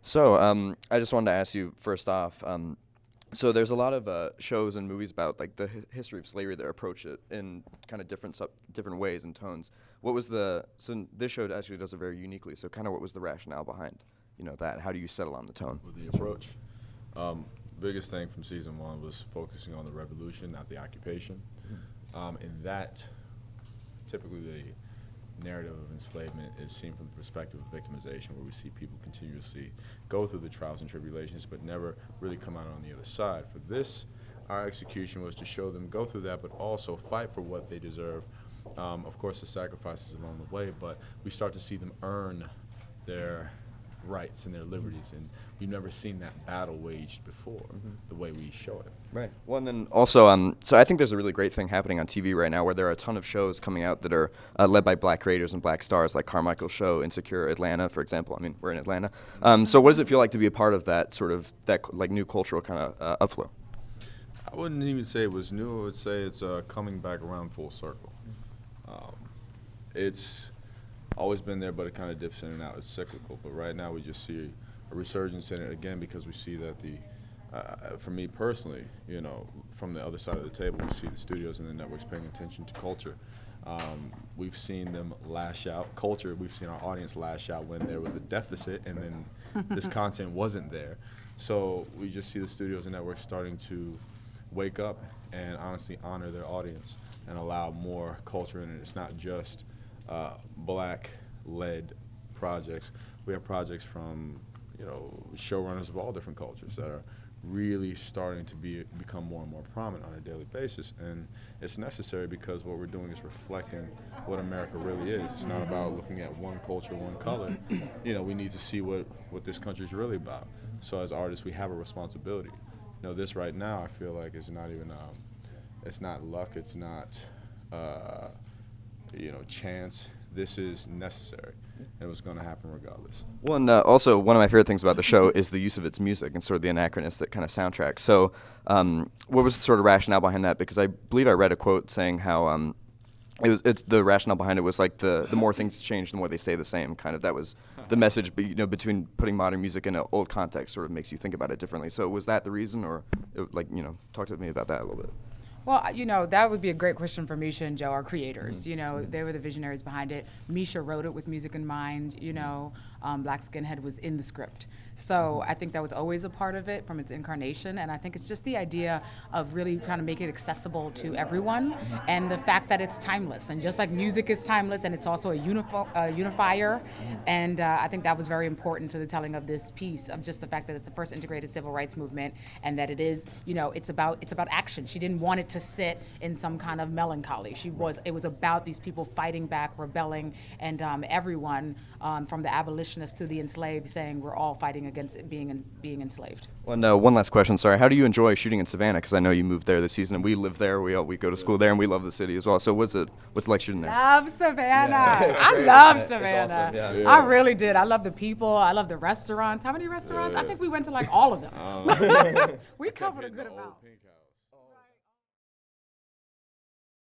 So I just wanted to ask you first off. So there's a lot of shows and movies about like the history of slavery that approach it in kind of different ways and tones. What was so this show actually does it very uniquely. So kind of what was the rationale behind that? How do you settle on the tone? With the approach, biggest thing from season 1 was focusing on the revolution, not the occupation. And that typically the narrative of enslavement is seen from the perspective of victimization, where we see people continuously go through the trials and tribulations but never really come out on the other side. For this, our execution was to show them go through that but also fight for what they deserve. Of course, the sacrifices along the way, but we start to see them earn their rights and their liberties, and we've never seen that battle waged before the way we show it. Right. Well, and then also, so I think there's a really great thing happening on TV right now where there are a ton of shows coming out that are led by black creators and black stars, like Carmichael's show, Insecure, Atlanta, for example. I mean, we're in Atlanta. So what does it feel like to be a part of that that like new cultural kind of upflow? I wouldn't even say it was new. I would say it's coming back around full circle. It's always been there, but it kind of dips in and out. It's cyclical. But right now we just see a resurgence in it again because we see that for me personally, from the other side of the table, we see the studios and the networks paying attention to culture. We've seen them lash out. Culture, we've seen our audience lash out when there was a deficit and then this content wasn't there. So we just see the studios and networks starting to wake up and honestly honor their audience and allow more culture in it. It's not just black-led projects. We have projects from showrunners of all different cultures that are really starting to become more and more prominent on a daily basis, and it's necessary because what we're doing is reflecting what America really is. It's not about looking at one culture, one color. We need to see what this country is really about. So as artists, we have a responsibility. This right now, I feel like is not even it's not luck. It's not chance. This is necessary, and it was going to happen regardless. Well, and also one of my favorite things about the show is the use of its music and sort of the anachronistic kind of soundtrack. So what was the sort of rationale behind that? Because I believe I read a quote saying how it's the rationale behind it was like the more things change, the more they stay the same. Kind of that was the message. Between putting modern music in an old context, sort of makes you think about it differently. So was that the reason, or talk to me about that a little bit? Well, that would be a great question for Misha and Joe, our creators. They were the visionaries behind it. Misha wrote it with music in mind. Black Skinhead was in the script. So I think that was always a part of it from its incarnation. And I think it's just the idea of really trying to make it accessible to everyone and the fact that it's timeless. And just like music is timeless, and it's also a unifier. And I think that was very important to the telling of this piece, of just the fact that it's the first integrated civil rights movement, and that it is, it's about action. She didn't want it to sit in some kind of melancholy. It was about these people fighting back, rebelling, and everyone from the abolitionists to the enslaved saying we're all fighting against being enslaved. Well, no, one last question. Sorry. How do you enjoy shooting in Savannah? Because I know you moved there this season, and we live there. We go to school there, and we love the city as well. So what's it like shooting there? Love Savannah. Yeah. I love Savannah. Awesome. Yeah. I really did. I love the people. I love the restaurants. How many restaurants? I think we went to like all of them. We covered a good amount.